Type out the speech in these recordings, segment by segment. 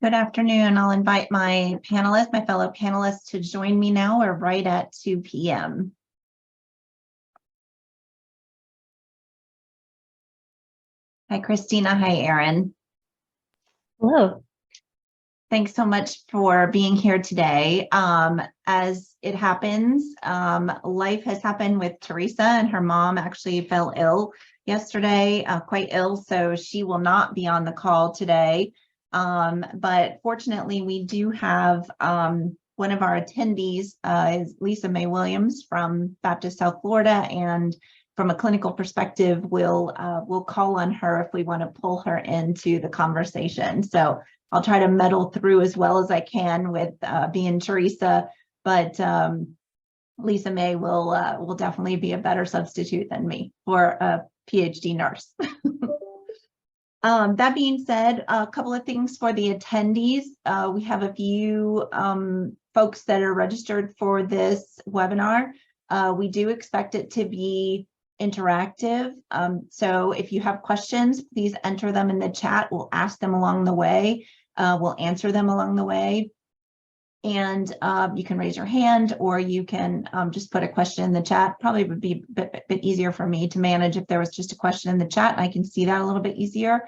Good afternoon. I'll invite my fellow panelists to join me now. We're right at 2 p.m. Hi, Christina. Hi, Aaron. Hello. Thanks so much for being here today. As it happens, life has happened with Teresa, and her mom actually fell ill yesterday, quite ill, so she will not be on the call today. But fortunately, we do have one of our attendees is Lisa Mae Williams from Baptist South Florida, and from a clinical perspective, we'll call on her if we want to pull her into the conversation. So I'll try to muddle through as well as I can with being Teresa, but Lisa Mae will definitely be a better substitute than me for a PhD nurse. That being said, a couple of things for the attendees. We have a few folks that are registered for this webinar. We do expect it to be interactive. So if you have questions, please enter them in the chat. We'll ask them along the way. We'll answer them along the way. And you can raise your hand, or you can just put a question in the chat. Probably would be a bit easier for me to manage if there was just a question in the chat. I can see that a little bit easier.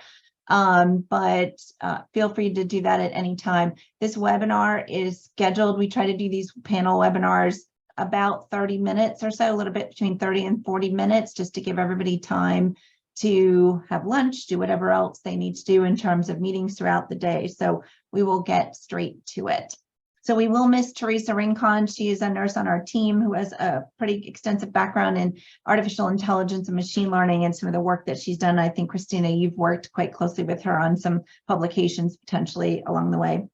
But feel free to do that at any time. This webinar is scheduled. We try to do these panel webinars about 30 minutes or so, a little bit between 30 and 40 minutes, just to give everybody time to have lunch, do whatever else they need to do in terms of meetings throughout the day. So we will get straight to it. So we will miss Teresa Rincon. She is a nurse on our team who has a pretty extensive background in artificial intelligence and machine learning, and some of the work that she's done. I think, Christina, you've worked quite closely with her on some publications potentially along the way.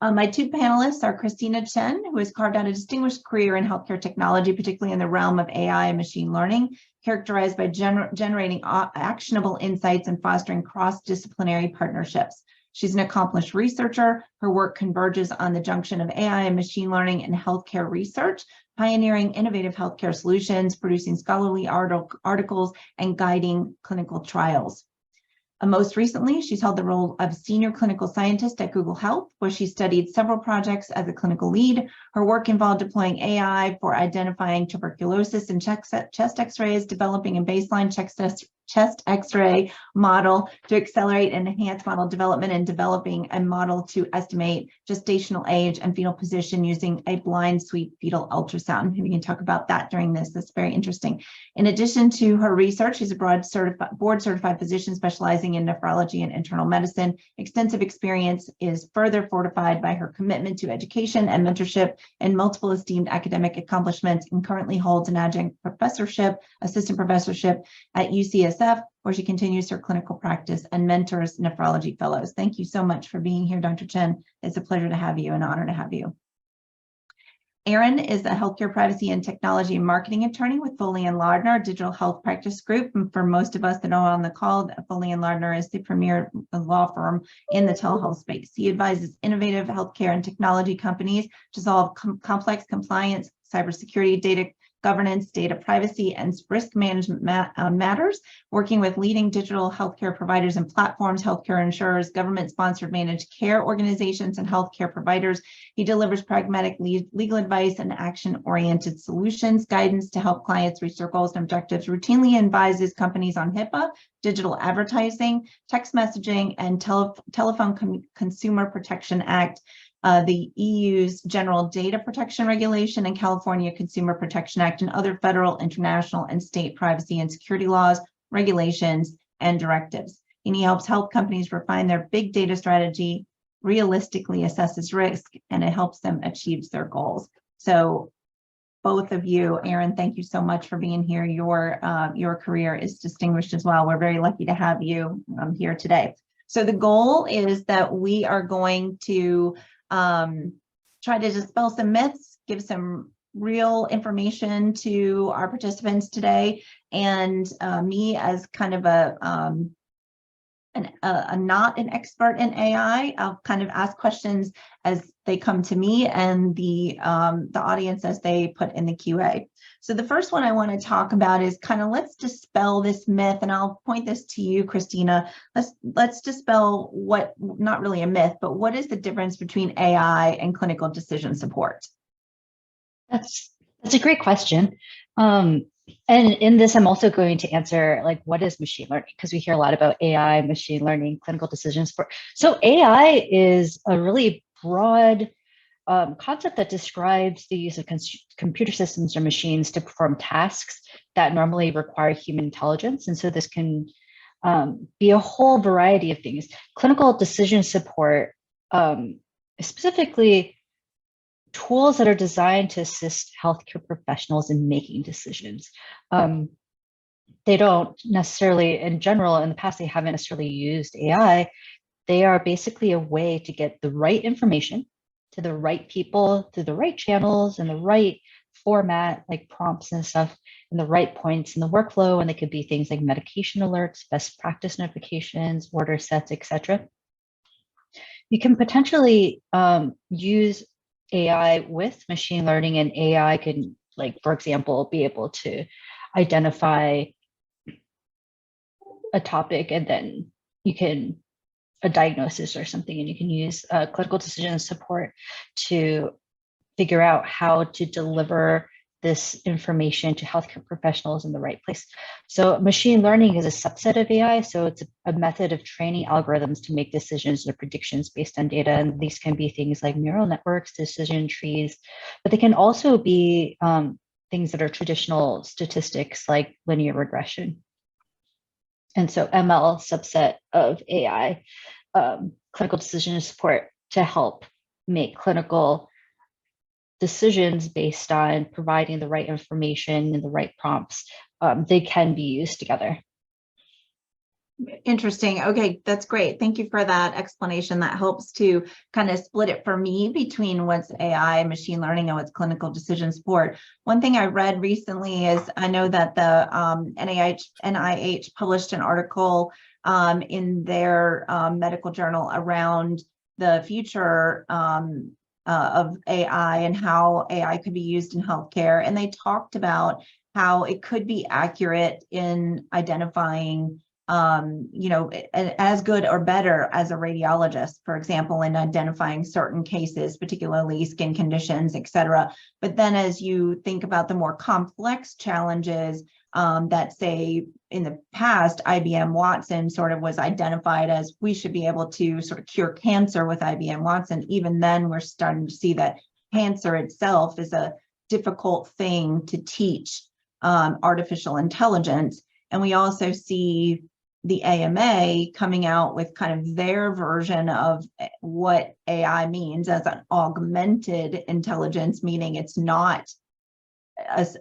My two panelists are Christina Chen, who has carved out a distinguished career in healthcare technology, particularly in the realm of AI and machine learning, characterized by generating actionable insights and fostering cross-disciplinary partnerships. She's an accomplished researcher. Her work converges on the junction of AI and machine learning and healthcare research, pioneering innovative healthcare solutions, producing scholarly articles, and guiding clinical trials. Most recently, she's held the role of senior clinical scientist at Google Health, where she studied several projects as a clinical lead. Her work involved deploying AI for identifying tuberculosis in chest x-rays, developing a baseline chest x-ray model to accelerate and enhance model development, and developing a model to estimate gestational age and fetal position using a blind sweep fetal ultrasound. We can talk about that during this. That's very interesting. In addition to her research, she's a board certified physician specializing in nephrology and internal medicine. Extensive experience is further fortified by her commitment to education and mentorship and multiple esteemed academic accomplishments, and currently holds an adjunct professorship, assistant professorship at UCSF, where she continues her clinical practice and mentors nephrology fellows. Thank you so much for being here, Dr. Chen. It's a pleasure to have you, an honor to have you. Aaron is a healthcare privacy and technology and marketing attorney with Foley & Lardner Digital Health Practice Group. And for most of us that are on the call, Foley & Lardner is the premier law firm in the telehealth space. He advises innovative healthcare and technology companies to solve complex compliance, cybersecurity, data governance, data privacy, and risk management matters, working with leading digital healthcare providers and platforms, healthcare insurers, government-sponsored managed care organizations, and healthcare providers. He delivers pragmatic legal advice and action-oriented solutions, guidance to help clients reach their goals and objectives, routinely advises companies on HIPAA, digital advertising, text messaging, and Telephone Consumer Protection Act, the EU's General Data Protection Regulation, and California Consumer Protection Act, and other federal, international, and state privacy and security laws, regulations, and directives. And he helps health companies refine their big data strategy, realistically assesses risk, and it helps them achieve their goals. So both of you, Aaron, thank you so much for being here. Your career is distinguished as well. We're very lucky to have you here today. So the goal is that we are going to try to dispel some myths, give some real information to our participants today, and me as kind of not an expert in AI. I'll kind of ask questions as they come to me and the audience as they put in the QA. So the first one I want to talk about is kind of let's dispel this myth, and I'll point this to you, Christina. Let's dispel what, not really a myth, but what is the difference between AI and clinical decision support? That's a great question. And in this, I'm also going to answer like, what is machine learning? Because we hear a lot about AI, machine learning, clinical decision support. So AI is a really broad concept that describes the use of computer systems or machines to perform tasks that normally require human intelligence. And so this can be a whole variety of things. Clinical decision support, specifically tools that are designed to assist healthcare professionals in making decisions. They don't necessarily, in general, in the past, they haven't necessarily used AI. They are basically a way to get the right information to the right people through the right channels and the right format, like prompts and stuff, and the right points in the workflow. And they could be things like medication alerts, best practice notifications, order sets, etc. You can potentially use AI with machine learning, and AI can, like, for example, be able to identify a topic, and then you can a diagnosis or something, and you can use clinical decision support to figure out how to deliver this information to healthcare professionals in the right place. So machine learning is a subset of AI. So it's a method of training algorithms to make decisions or predictions based on data. And these can be things like neural networks, decision trees, but they can also be things that are traditional statistics like linear regression. And so ML subset of AI, clinical decision support to help make clinical decisions based on providing the right information and the right prompts. They can be used together. Interesting. Okay, that's great. Thank you for that explanation. That helps to kind of split it for me between what's AI, machine learning, and what's clinical decision support. One thing I read recently is I know that the NIH published an article in their medical journal around the future of AI and how AI could be used in healthcare. And they talked about how it could be accurate in identifying as good or better as a radiologist, for example, in identifying certain cases, particularly skin conditions, et cetera. But then as you think about the more complex challenges that, say, in the past, IBM Watson sort of was identified as we should be able to sort of cure cancer with IBM Watson. Even then, we're starting to see that cancer itself is a difficult thing to teach artificial intelligence. And we also see the AMA coming out with kind of their version of what AI means as an augmented intelligence, meaning it's not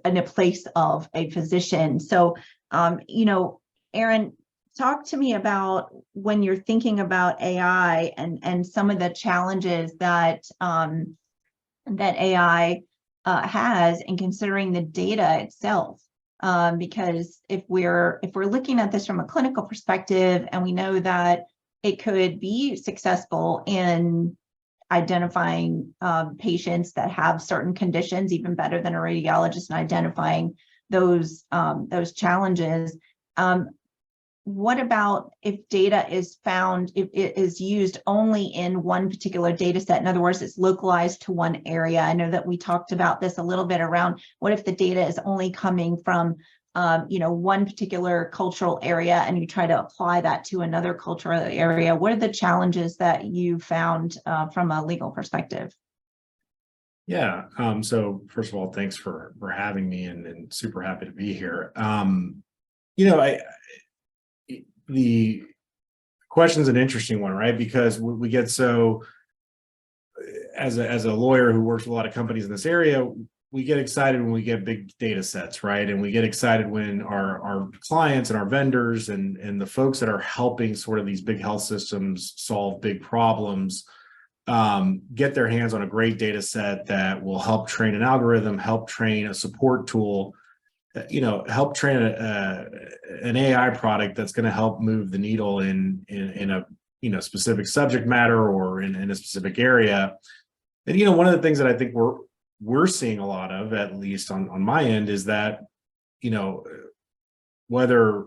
in a place of a physician. So, Aaron, talk to me about when you're thinking about AI and some of the challenges that that AI has in considering the data itself. Because if we're looking at this from a clinical perspective, and we know that it could be successful in identifying patients that have certain conditions, even better than a radiologist, and identifying those challenges. What about if data is found, if it is used only in one particular data set? In other words, it's localized to one area. I know that we talked about this a little bit around what if the data is only coming from one particular cultural area, and you try to apply that to another cultural area. What are the challenges that you found from a legal perspective? Yeah. So first of all, thanks for having me, and super happy to be here. The question's an interesting one, right? Because we get so, as a lawyer who works with a lot of companies in this area, we get excited when we get big data sets, right? And we get excited when our clients and our vendors and the folks that are helping sort of these big health systems solve big problems get their hands on a great data set that will help train an algorithm, help train a support tool. help train an AI product that's going to help move the needle in a specific subject matter or in a specific area. And one of the things that I think we're seeing a lot of, at least on my end, is that whether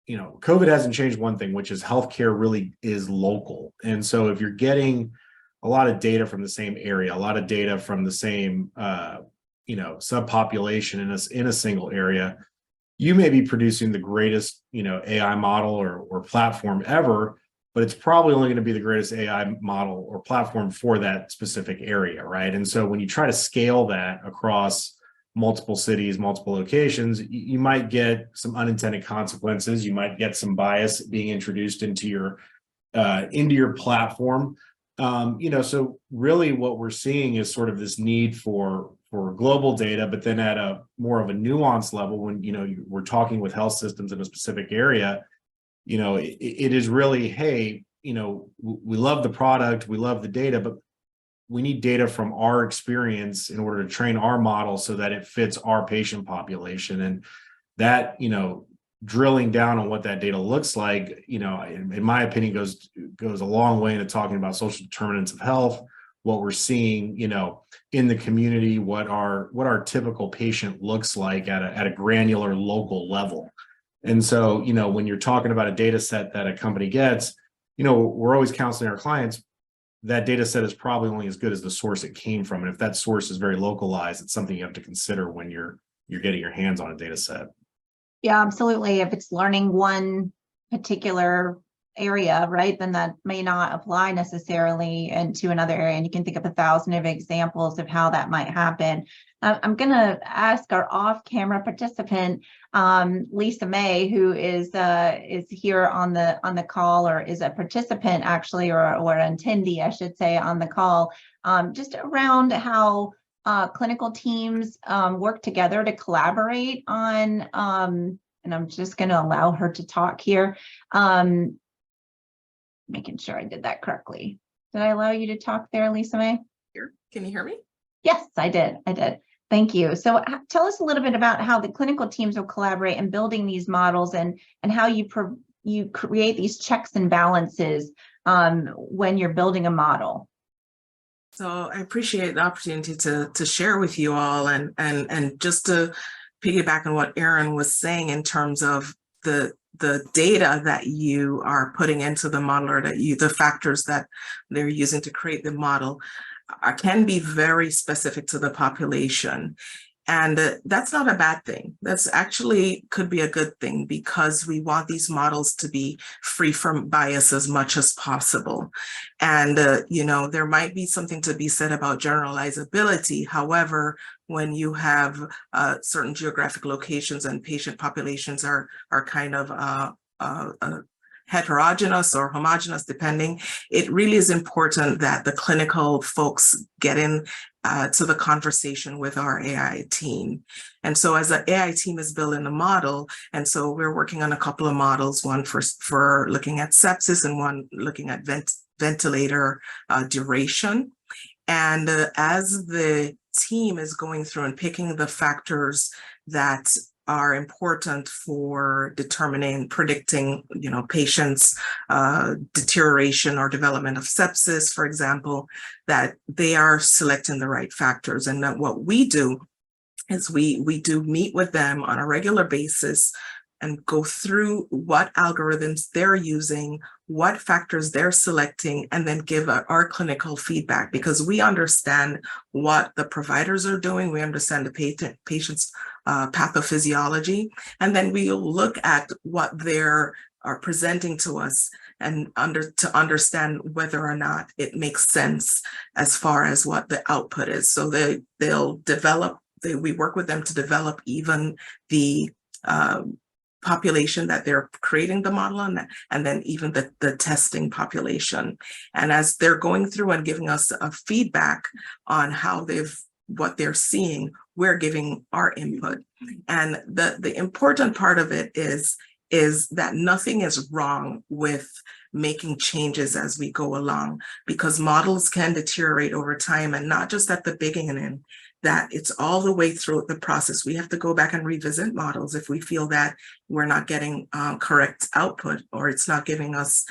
COVID hasn't changed one thing, which is healthcare really is local. And so if you're getting a lot of data from the same area, a lot of data from the same subpopulation in a single area, you may be producing the greatest AI model or platform ever, but it's probably only going to be the greatest AI model or platform for that specific area, right? And so when you try to scale that across multiple cities, multiple locations, you might get some unintended consequences. You might get some bias being introduced into your platform. So really what we're seeing is sort of this need for global data, but then at a more of a nuanced level when, we're talking with health systems in a specific area, it is really, hey, we love the product, we love the data, but we need data from our experience in order to train our model so that it fits our patient population. And that, drilling down on what that data looks like, in my opinion, goes a long way into talking about social determinants of health, what we're seeing, in the community, what our typical patient looks like at a granular local level. And so, when you're talking about a data set that a company gets, we're always counseling our clients, that data set is probably only as good as the source it came from. And if that source is very localized, it's something you have to consider when you're getting your hands on a data set. Yeah, absolutely. If it's learning one particular area, right, then that may not apply necessarily into another area. And you can think of 1,000 of examples of how that might happen. I'm going to ask our off-camera participant, Lisa May, who is here on the call, or is a participant actually, or an attendee, I should say, on the call, just around how clinical teams work together to collaborate on, and I'm just going to allow her to talk here, making sure I did that correctly. Did I allow you to talk there, Lisa May? Here, can you hear me? Yes, I did. Thank you. So tell us a little bit about how the clinical teams will collaborate in building these models, and how you create these checks and balances when you're building a model. So I appreciate the opportunity to share with you all, and just to piggyback on what Erin was saying in terms of the data that you are putting into the model, or the factors that they're using to create the model can be very specific to the population. And that's not a bad thing. That's actually could be a good thing, because we want these models to be free from bias as much as possible. And, there might be something to be said about generalizability. However, when you have certain geographic locations and patient populations are kind of heterogeneous or homogeneous, depending, it really is important that the clinical folks get in to the conversation with our AI team. And so as the AI team is building a model, and so we're working on a couple of models, one for looking at sepsis and one looking at ventilator duration. And as the team is going through and picking the factors that are important for predicting, patients' deterioration or development of sepsis, for example, that they are selecting the right factors. And that what we do is we do meet with them on a regular basis and go through what algorithms they're using, what factors they're selecting, and then give our clinical feedback, because we understand what the providers are doing. We understand the patient's pathophysiology, and then we'll look at what they're presenting to us and to understand whether or not it makes sense as far as what the output is. So we work with them to develop even the population that they're creating the model on, and then even the testing population. And as they're going through and giving us a feedback on what they're seeing, we're giving our input. And the important part of it is that nothing is wrong with making changes as we go along, because models can deteriorate over time, and not just at the beginning. that it's all the way through the process. We have to go back and revisit models if we feel that we're not getting correct output, or it's not giving us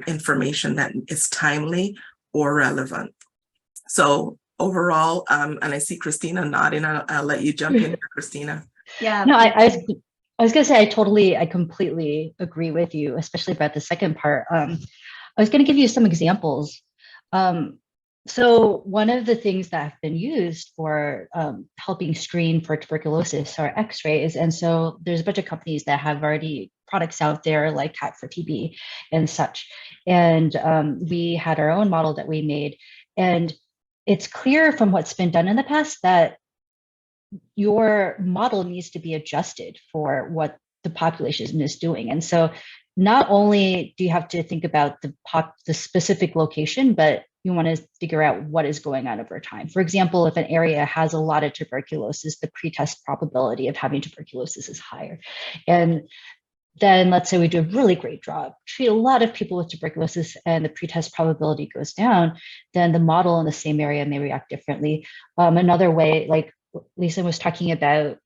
information that is timely or relevant. So overall, and I see Christina nodding, I'll let you jump in, Christina. Yeah. No, I was going to say, I completely agree with you, especially about the second part. I was going to give you some examples. So one of the things that have been used for helping screen for tuberculosis are X-rays. And so there's a bunch of companies that have already products out there like TAC for TB and such. And we had our own model that we made. And it's clear from what's been done in the past that your model needs to be adjusted for what the population is doing. And so not only do you have to think about the specific location, but you want to figure out what is going on over time. For example, if an area has a lot of tuberculosis, the pretest probability of having tuberculosis is higher. And then let's say we do a really great job, treat a lot of people with tuberculosis and the pretest probability goes down, then the model in the same area may react differently. Another way, like Lisa was talking about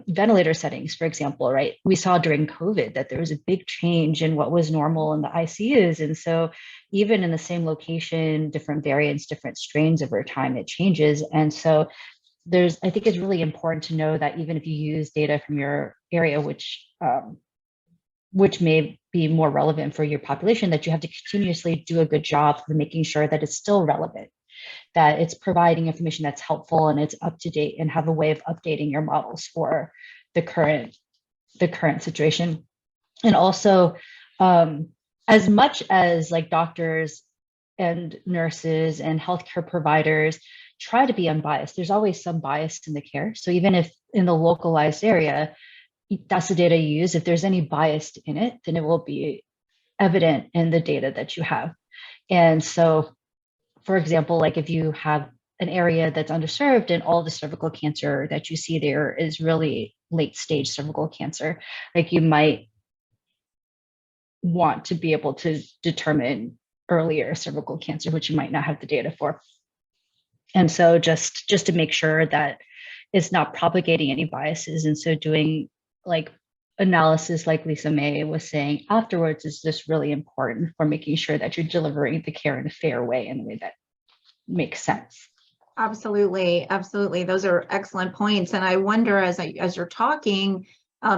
ventilator settings, for example, right? We saw during COVID that there was a big change in what was normal in the ICUs. And so even in the same location, different variants, different strains over time, it changes. And so I think it's really important to know that even if you use data from your area, which may be more relevant for your population, that you have to continuously do a good job of making sure that it's still relevant, that it's providing information that's helpful and it's up to date, and have a way of updating your models for the current situation. And also, as much as like doctors and nurses and healthcare providers try to be unbiased, there's always some bias in the care. So even if in the localized area, that's the data you use, if there's any bias in it, then it will be evident in the data that you have. And so, for example, like if you have an area that's underserved and all the cervical cancer that you see there is really late stage cervical cancer, like you might want to be able to determine earlier cervical cancer, which you might not have the data for. And so just to make sure that it's not propagating any biases. And so doing like analysis like Lisa May was saying afterwards is just really important for making sure that you're delivering the care in a fair way, in a way that makes sense. Absolutely. Absolutely. Those are excellent points. And I wonder, as you're talking,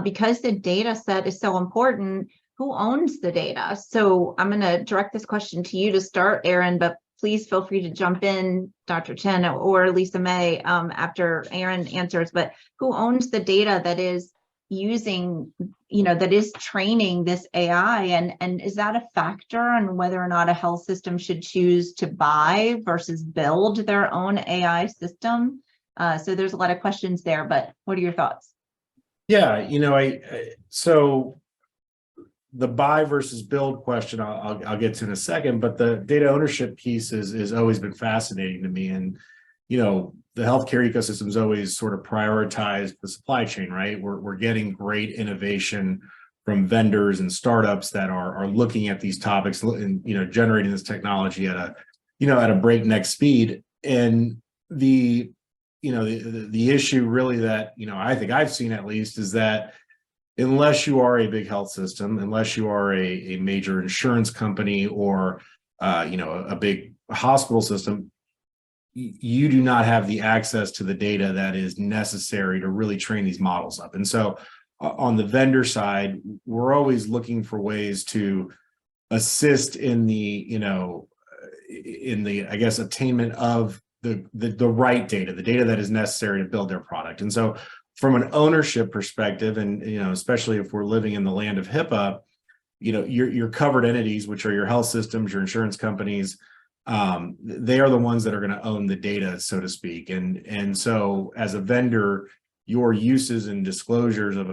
because the data set is so important, who owns the data? So I'm going to direct this question to you to start, Aaron, but please feel free to jump in, Dr. Chen or Lisa May, after Aaron answers. But who owns the data that is using, that is training this AI, and is that a factor on whether or not a health system should choose to buy versus build their own AI system? So there's a lot of questions there, but what are your thoughts? Yeah, so the buy versus build question I'll get to in a second, but the data ownership piece has always been fascinating to me. And the healthcare ecosystem has always sort of prioritized the supply chain, right? We're getting great innovation from vendors and startups that are looking at these topics and generating this technology at a breakneck speed. And the issue really that I think I've seen, at least, is that unless you are a big health system, unless you are a major insurance company or a big hospital system, you do not have the access to the data that is necessary to really train these models up. And so on the vendor side, we're always looking for ways to assist in the I guess attainment of the right data, the data that is necessary to build their product. And so from an ownership perspective, and especially if we're living in the land of HIPAA, your covered entities, which are your health systems, your insurance companies, they are the ones that are going to own the data, so to speak. And so as a vendor, your uses and disclosures of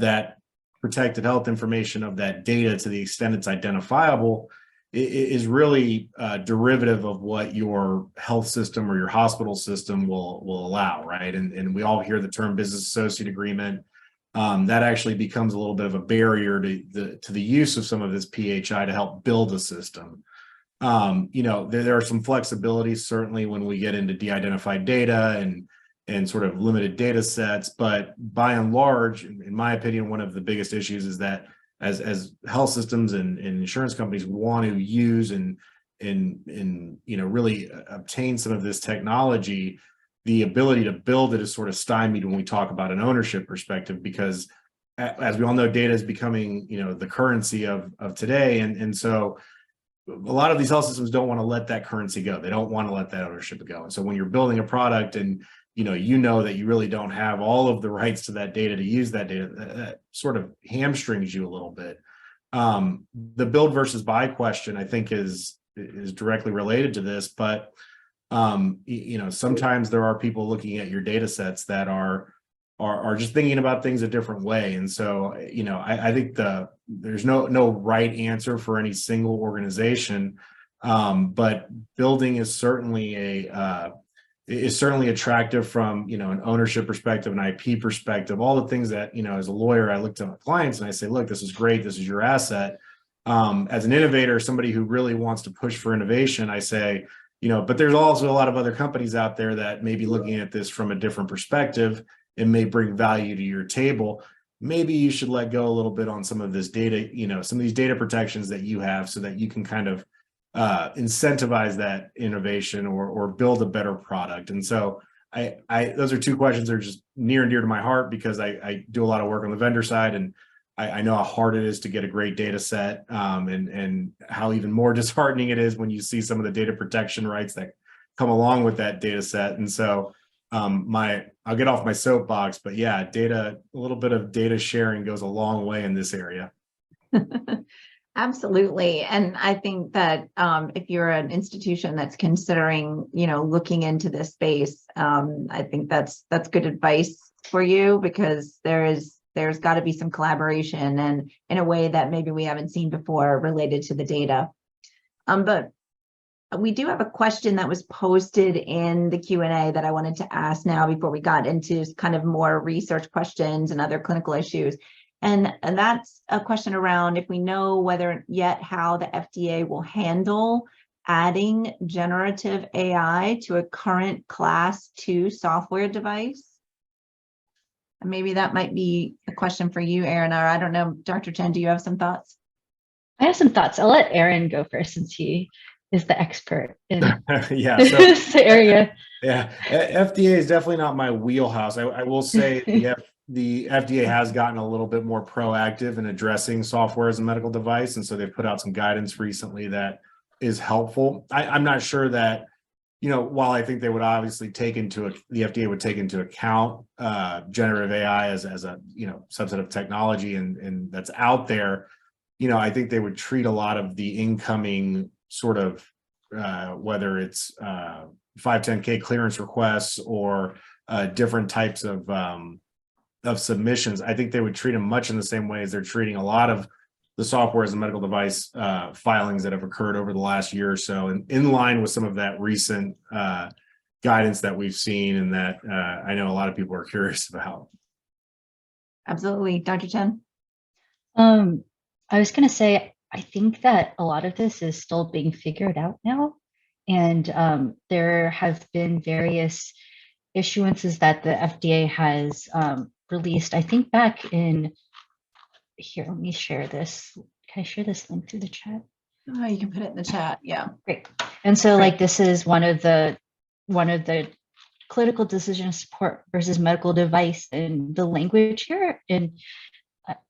that protected health information, of that data, to the extent it's identifiable, is really derivative of what your health system or your hospital system will allow, right? And we all hear the term business associate agreement. That actually becomes a little bit of a barrier to the use of some of this PHI to help build a system. There are some flexibilities certainly when we get into de-identified data and sort of limited data sets, but by and large, in my opinion, one of the biggest issues is that as health systems and insurance companies want to use and really obtain some of this technology, the ability to build it is sort of stymied when we talk about an ownership perspective, because as we all know, data is becoming the currency of today, and so a lot of these health systems don't want to let that currency go. They don't want to let that ownership go. And so when you're building a product and you know that you really don't have all of the rights to that data, to use that data, that sort of hamstrings you a little bit. The build versus buy question, I think, is directly related to this, but sometimes there are people looking at your data sets that are just thinking about things a different way. And so, I think there's no right answer for any single organization, but building is certainly attractive from an ownership perspective, an IP perspective, all the things that as a lawyer I look to my clients and I say, look, this is great, this is your asset. As an innovator, somebody who really wants to push for innovation, I say, but there's also a lot of other companies out there that may be looking at this from a different perspective and may bring value to your table. Maybe you should let go a little bit on some of this data, some of these data protections that you have, so that you can kind of incentivize that innovation or build a better product. And so those are two questions that are just near and dear to my heart, because I do a lot of work on the vendor side, and I know how hard it is to get a great data set, and how even more disheartening it is when you see some of the data protection rights that come along with that data set. And so I'll get off my soapbox, but yeah, a little bit of data sharing goes a long way in this area. Absolutely. And I think that if you're an institution that's considering, looking into this space, I think that's good advice for you, because there's got to be some collaboration, and in a way that maybe we haven't seen before related to the data. But we do have a question that was posted in the Q&A that I wanted to ask now before we got into kind of more research questions and other clinical issues. And that's a question around if we know whether yet how the FDA will handle adding generative AI to a current Class 2 software device. And maybe that might be a question for you, Aaron, or I don't know, Dr. Chen, do you have some thoughts? I have some thoughts. I'll let Aaron go first, since he is the expert in this area. Yeah, FDA is definitely not my wheelhouse. I will say the FDA has gotten a little bit more proactive in addressing software as a medical device, and so they've put out some guidance recently that is helpful. I'm not sure that, while I think they would obviously the FDA would take into account generative AI as a subset of technology and that's out there, I think they would treat a lot of the incoming sort of whether it's 510(k) clearance requests or different types of submissions. I think they would treat them much in the same way as they're treating a lot of the software as a medical device filings that have occurred over the last year or so, and in line with some of that recent guidance that we've seen, and that I know a lot of people are curious about. Absolutely. Dr. Chen? I was going to say, I think that a lot of this is still being figured out now. And there have been various issuances that the FDA has released. I think back in here, let me share this. Can I share this link through the chat? Oh, you can put it in the chat. Yeah. Great. And so like this is one of the clinical decision support versus medical device, and the language here. And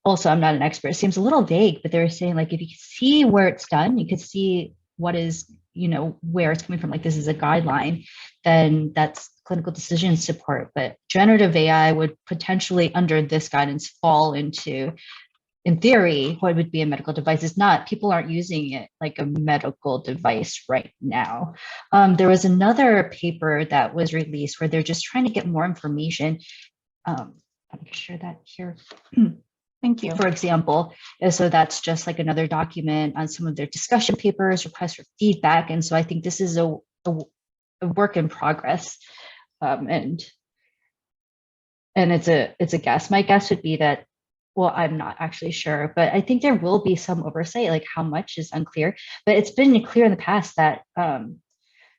also, I'm not an expert. It seems a little vague, but they're saying like if you see where it's done, you could see what is, where it's coming from. Like this is a guideline, then that's clinical decision support. But generative AI would potentially, under this guidance, fall into, in theory, what would be a medical device. Is not, people aren't using it like a medical device right now. There was another paper that was released where they're just trying to get more information. I'm going to share that here. Thank you. For example, and so that's just like another document on some of their discussion papers, requests for feedback. And so I think this is a work in progress. And it's a guess. My guess would be that well, I'm not actually sure, but I think there will be some oversight, like how much is unclear. But it's been clear in the past that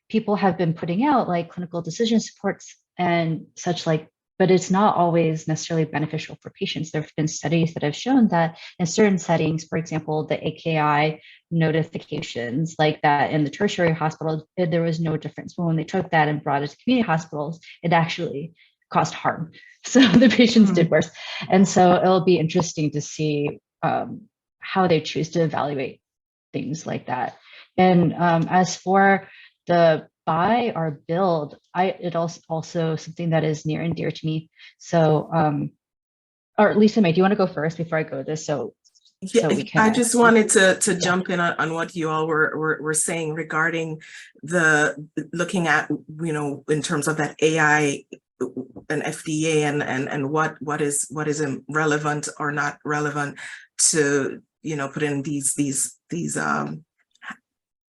people have been putting out like clinical decision supports and such like, but it's not always necessarily beneficial for patients. There have been studies that have shown that in certain settings, for example, the AKI notifications like that in the tertiary hospital, there was no difference. But when they took that and brought it to community hospitals, it actually caused harm. So the patients did worse. And so it'll be interesting to see how they choose to evaluate things like that. And as for the buy or build, it also something that is near and dear to me. So, or Lisa May, do you want to go first before I go this? So we can. I just wanted to jump in on what you all were saying regarding the looking at, you know, in terms of that AI and FDA and what is relevant or not relevant to, you know, put in these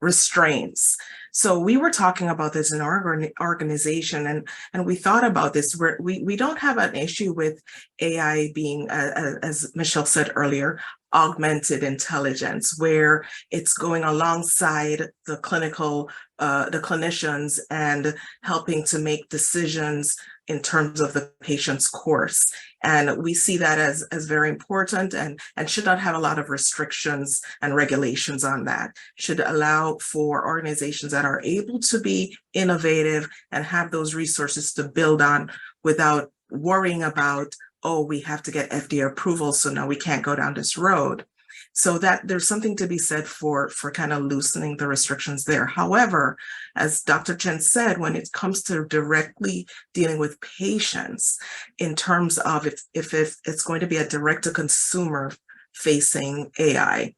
restraints. So we were talking about this in our organization, and we thought about this. We don't have an issue with AI being, as Michelle said earlier, augmented intelligence, where it's going alongside the clinicians and helping to make decisions in terms of the patient's course. And we see that as very important and should not have a lot of restrictions and regulations on that. Should allow for organizations that are able to be innovative and have those resources to build on without worrying about, oh, we have to get FDA approval, so now we can't go down this road. So that there's something to be said for kind of loosening the restrictions there. However, as Dr. Chen said, when it comes to directly dealing with patients in terms of if it's going to be a direct-to-consumer facing AI,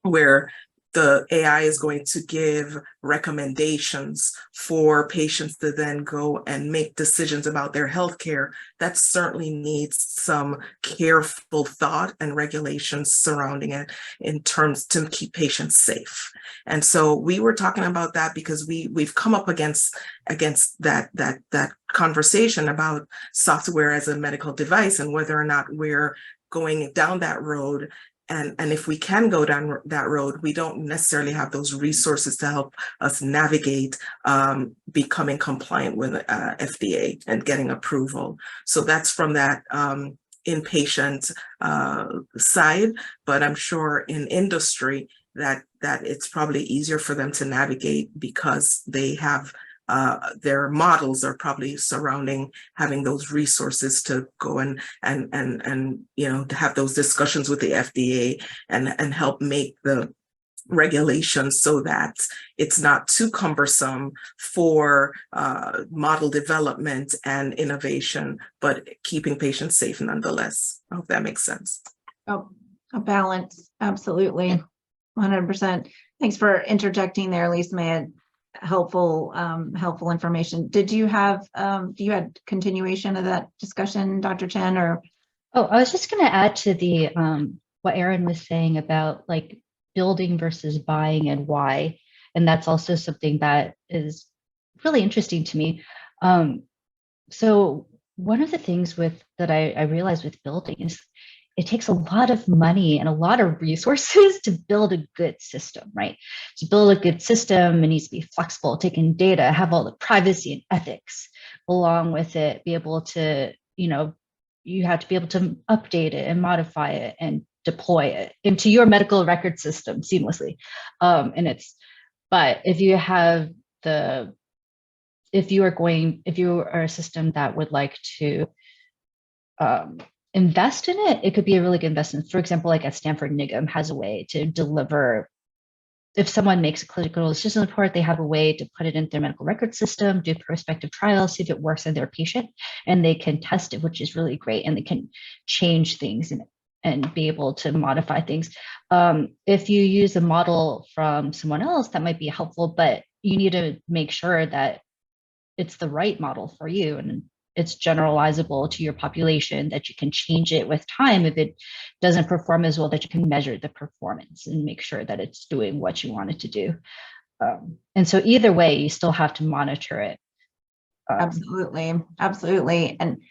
where the AI is going to give recommendations for patients to then go and make decisions about their healthcare, that certainly needs some careful thought and regulations surrounding it in terms to keep patients safe. And so we were talking about that because we've come up against that conversation about software as a medical device and whether or not we're going down that road. And if we can go down that road, we don't necessarily have those resources to help us navigate becoming compliant with FDA and getting approval. So that's from that inpatient side, but I'm sure in industry that it's probably easier for them to navigate because they have their models are probably surrounding having those resources to go and you know, to have those discussions with the FDA and help make the regulations so that it's not too cumbersome for model development and innovation, but keeping patients safe nonetheless. I hope that makes sense. Oh, a balance, absolutely, 100%. Thanks for interjecting there, Lisa May. Helpful information. Did you have had continuation of that discussion, Dr. Chen, or? Oh, I was just going to add to the what Erin was saying about like building versus buying and why, and that's also something that is really interesting to me. So one of the things that I realized with building is it takes a lot of money and a lot of resources to build a good system, right? To build a good system, it needs to be flexible, take in data, have all the privacy and ethics along with it, be able to, you know, you have to be able to update it and modify it and deploy it into your medical record system seamlessly. But if you have if you are a system that would like to invest in it, it could be a really good investment. For example, like at Stanford, NIGM has a way to deliver, if someone makes a clinical decision report, they have a way to put it in their medical record system, do prospective trials, see if it works in their patient, and they can test it, which is really great. And they can change things and be able to modify things. If you use a model from someone else, that might be helpful, but you need to make sure that it's the right model for you and it's generalizable to your population, that you can change it with time if it doesn't perform as well, that you can measure the performance and make sure that it's doing what you want it to do. And so either way, you still have to monitor it. Absolutely. And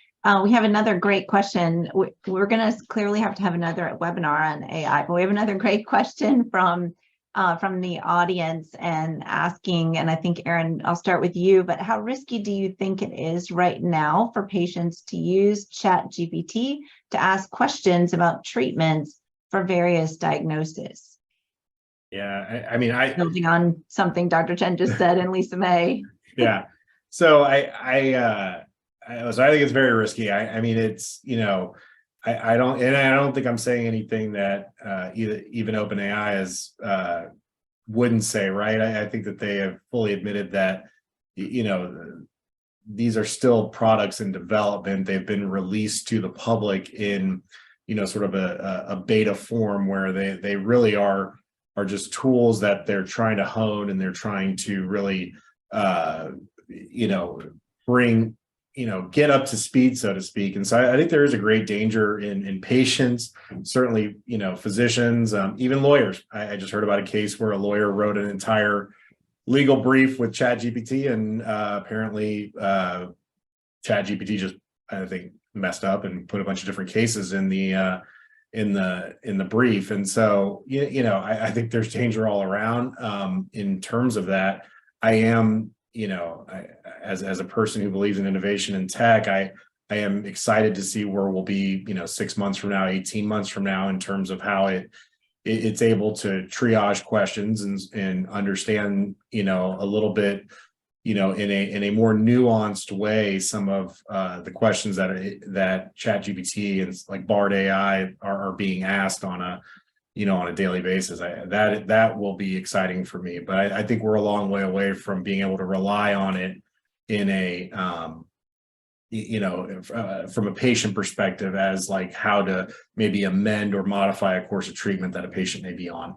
We have another great question. We're going to clearly have to have another webinar on AI, but we have another great question from the audience and asking, and I think, Erin, I'll start with you, but how risky do you think it is right now for patients to use ChatGPT to ask questions about treatments for various diagnoses? Yeah, I mean, Building on something Dr. Chen just said and Lisa May. yeah. So so I think it's very risky. I mean, it's, I don't think I'm saying anything that even OpenAI is wouldn't say, right? I think that they have fully admitted that, these are still products in development. They've been released to the public in, sort of a beta form where they really are just tools that they're trying to hone, and they're trying to really, bring, get up to speed, so to speak. And so I think there is a great danger in patients, certainly, physicians, even lawyers. I just heard about a case where a lawyer wrote an entire legal brief with ChatGPT, and apparently ChatGPT just, I think, messed up and put a bunch of different cases in the brief. And so, I think there's danger all around in terms of that. I am, as a person who believes in innovation in tech, I am excited to see where we'll be, 6 months from now, 18 months from now, in terms of how it's able to triage questions and understand, a little bit, in a more nuanced way, some of the questions that ChatGPT and like Bard AI are being asked on a daily basis. That will be exciting for me, but I think we're a long way away from being able to rely on it in a, from a patient perspective, as like how to maybe amend or modify a course of treatment that a patient may be on.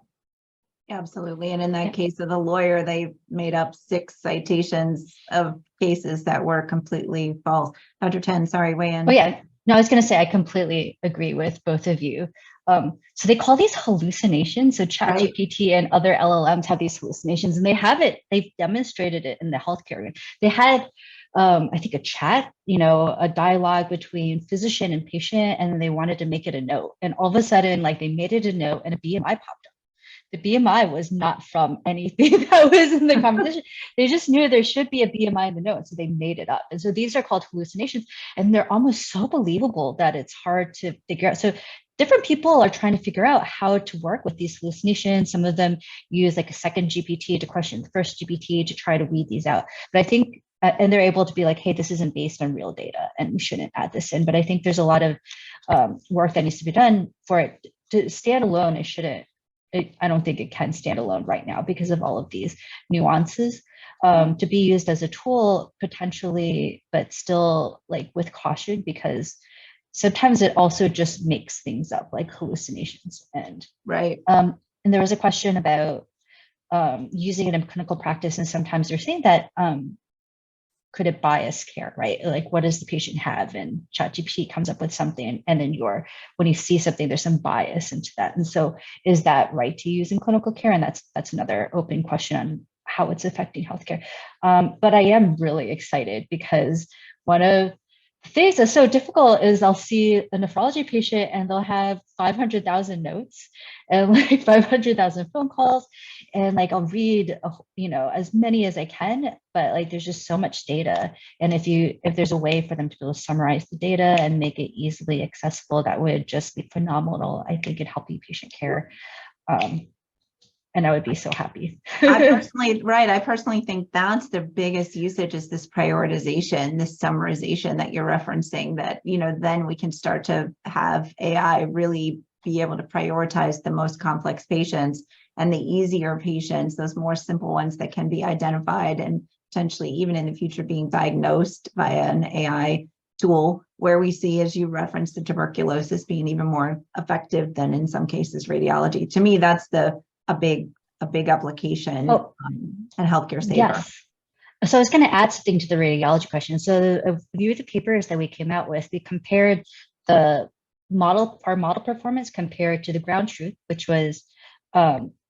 Absolutely. And in that case of the lawyer, they made up 6 citations of cases that were completely false. Dr. Chen, sorry, weigh in. Oh yeah, no, I was going to say I completely agree with both of you. So they call these hallucinations. So ChatGPT and other LLMs have these hallucinations, and they've demonstrated it in the healthcare. They had, I think, a chat, a dialogue between physician and patient, and they wanted to make it a note. And all of a sudden, like, they made it a note and a BMI popped up. The BMI was not from anything that was in the conversation. They just knew there should be a BMI in the note, so they made it up. And so these are called hallucinations, and they're almost so believable that it's hard to figure out. So different people are trying to figure out how to work with these hallucinations. Some of them use like a second GPT to question the first GPT to try to weed these out. But I think, and they're able to be like, hey, this isn't based on real data and we shouldn't add this in. But I think there's a lot of work that needs to be done for it to stand alone. I don't think it can stand alone right now because of all of these nuances. To be used as a tool potentially, but still like with caution, because sometimes it also just makes things up, like hallucinations. And right. And there was a question about using it in clinical practice, and sometimes they're saying that could it bias care, right? Like, what does the patient have? And ChatGPT comes up with something, and then when you see something, there's some bias into that. And so, is that right to use in clinical care? And that's another open question on how it's affecting healthcare. But I am really excited because one of the things that's so difficult is I'll see a nephrology patient and they'll have 500,000 notes and like 500,000 phone calls, and like I'll read as many as I can, but like there's just so much data. And if there's a way for them to be able to summarize the data and make it easily accessible, that would just be phenomenal. I think it'd help patient care. And I would be so happy. I personally think that's the biggest usage, is this prioritization, this summarization that you're referencing, that, then we can start to have AI really be able to prioritize the most complex patients and the easier patients, those more simple ones that can be identified and potentially even in the future being diagnosed by an AI tool, where we see, as you referenced, the tuberculosis being even more effective than in some cases radiology. To me, that's a big application and healthcare saver. Yes. So I was going to add something to the radiology question. So a few of the papers that we came out with, we compared our model performance compared to the ground truth, which was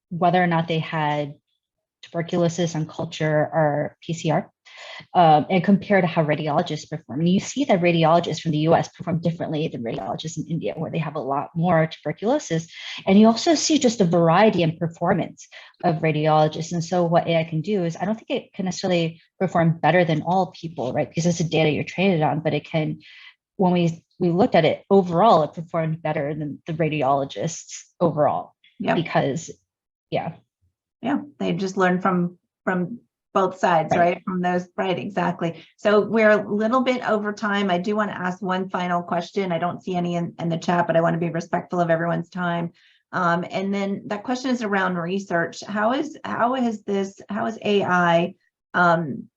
whether or not they had tuberculosis on culture or PCR. and compare to how radiologists perform. And you see that radiologists from the US perform differently than radiologists in India, where they have a lot more tuberculosis. And you also see just a variety in performance of radiologists. And so what AI can do is, I don't think it can necessarily perform better than all people, right? Because it's the data you're trained on, but it can, when we looked at it overall, it performed better than the radiologists overall. Yeah. Because, yeah. Yeah, they just learn from both sides, right? From those, right, exactly. So we're a little bit over time. I do want to ask one final question. I don't see any in the chat, but I want to be respectful of everyone's time. And then that question is around research. How has AI in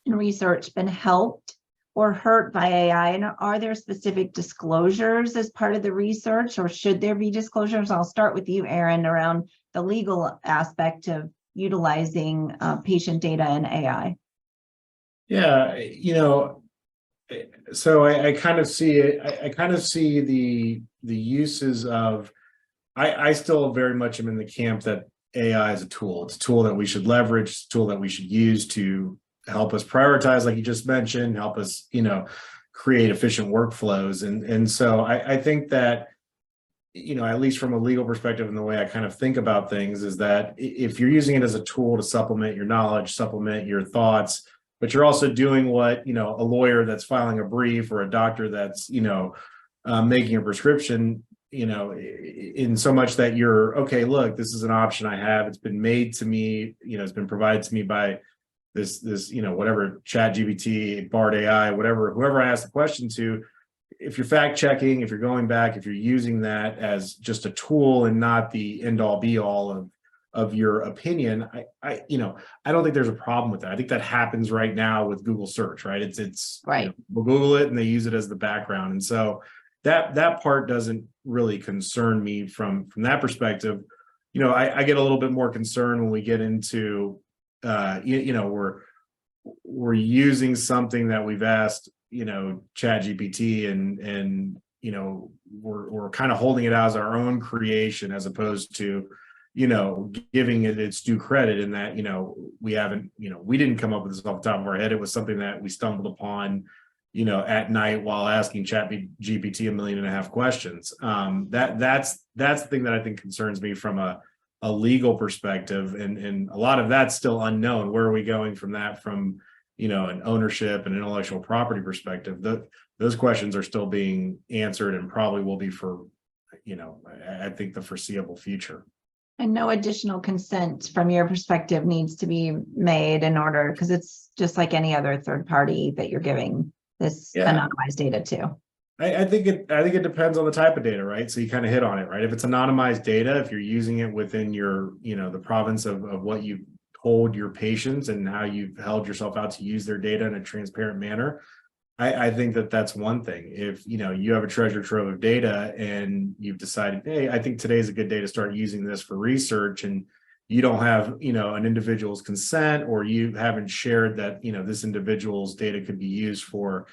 research been helped or hurt by AI? And are there specific disclosures as part of the research, or should there be disclosures? I'll start with you, Erin, around the legal aspect of utilizing patient data and AI. Yeah, so I kind of see it. I kind of see the uses of. I still very much am in the camp that AI is a tool. It's a tool that we should leverage. It's a tool that we should use to help us prioritize, like you just mentioned, help us, create efficient workflows. And so I think that, at least from a legal perspective and the way I kind of think about things is that if you're using it as a tool to supplement your knowledge, supplement your thoughts, but you're also doing what, a lawyer that's filing a brief or a doctor that's, making a prescription, in so much that you're, okay, look, this is an option I have. It's been made to me, it's been provided to me by this, whatever, Chat GPT, Bard AI, whoever I asked the question to. If you're fact checking, if you're going back, if you're using that as just a tool and not the end all be all of your opinion, I don't think there's a problem with that. I think that happens right now with Google search, right? It's right. We'll Google it and they use it as the background. And so that part doesn't really concern me from that perspective. I get a little bit more concerned when we get into, we're using something that we've asked, Chat GPT and we're kind of holding it as our own creation as opposed to, giving it its due credit in that, we didn't come up with this off the top of our head. It was something that we stumbled upon, at night while asking Chat GPT 1.5 million questions. That's the thing that I think concerns me from a legal perspective. And a lot of that's still unknown. Where are we going from that, from, an ownership and intellectual property perspective? Those questions are still being answered and probably will be for, I think the foreseeable future. And no additional consent from your perspective needs to be made in order, because it's just like any other third party that you're giving this anonymized data to. I think it depends on the type of data, right? So you kind of hit on it, right? If it's anonymized data, if you're using it within your, the province of what you've told your patients and how you've held yourself out to use their data in a transparent manner, I think that that's one thing. If, you have a treasure trove of data and you've decided, hey, I think today's a good day to start using this for research, and you don't have, an individual's consent, or you haven't shared that, this individual's data could be used for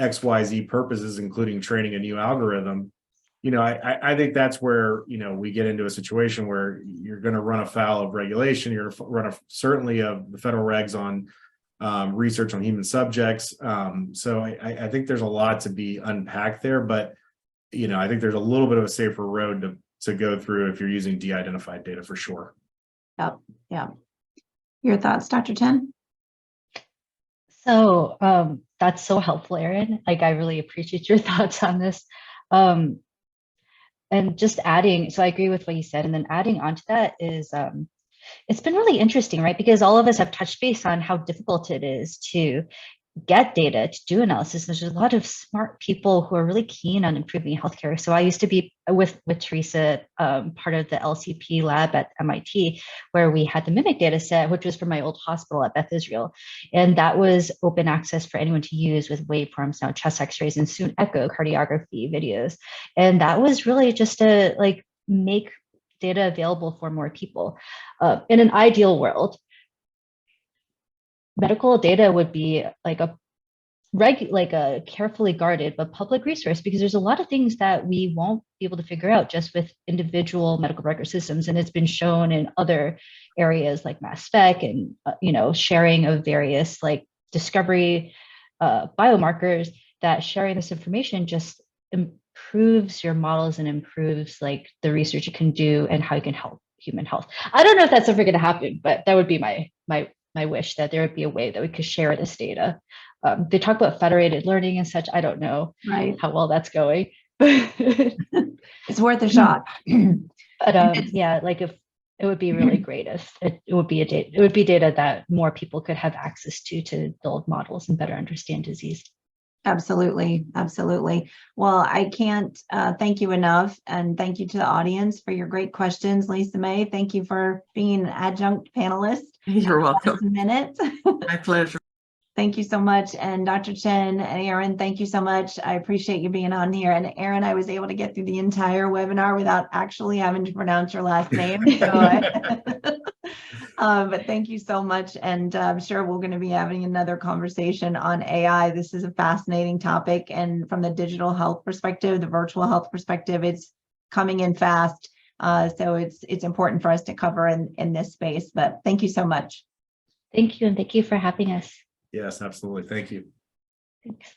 XYZ purposes, including training a new algorithm, I think that's where, we get into a situation where you're going to run afoul of regulation. You're going to run certainly of the federal regs on research on human subjects. So I think there's a lot to be unpacked there, but, I think there's a little bit of a safer road to go through if you're using de-identified data for sure. Yep. Yeah. Your thoughts, Dr. Chen? So that's so helpful, Erin. Like, I really appreciate your thoughts on this. And just adding, so I agree with what you said, and then adding on to that is, it's been really interesting, right? Because all of us have touched base on how difficult it is to get data to do analysis. There's a lot of smart people who are really keen on improving healthcare. So I used to be with Teresa, part of the LCP lab at MIT, where we had the MIMIC data set, which was from my old hospital at Beth Israel. And that was open access for anyone to use with waveforms, now chest x-rays, and soon echocardiography videos. And that was really just to make data available for more people. In an ideal world, medical data would be like a carefully guarded but public resource, because there's a lot of things that we won't be able to figure out just with individual medical record systems. And it's been shown in other areas like mass spec and sharing of various discovery biomarkers, that sharing this information just improves your models and improves like the research you can do and how you can help human health. I don't know if that's ever going to happen, but that would be my wish, that there would be a way that we could share this data. They talk about federated learning and such. I don't know how well that's going. It's worth a shot. But yeah, like if it would be really great if it would be data that more people could have access to build models and better understand disease. Absolutely. Absolutely. Well, I can't thank you enough. And thank you to the audience for your great questions. Lisa May, thank you for being an adjunct panelist. You're welcome. Last minute. My pleasure. Thank you so much. And Dr. Chen and Aaron, thank you so much. I appreciate you being on here. And Aaron, I was able to get through the entire webinar without actually having to pronounce your last name. So but thank you so much. And I'm sure we're going to be having another conversation on AI. This is a fascinating topic. And from the digital health perspective, the virtual health perspective, it's coming in fast. So it's important for us to cover in this space. But thank you so much. Thank you. And thank you for having us. Yes, absolutely. Thank you. Thanks.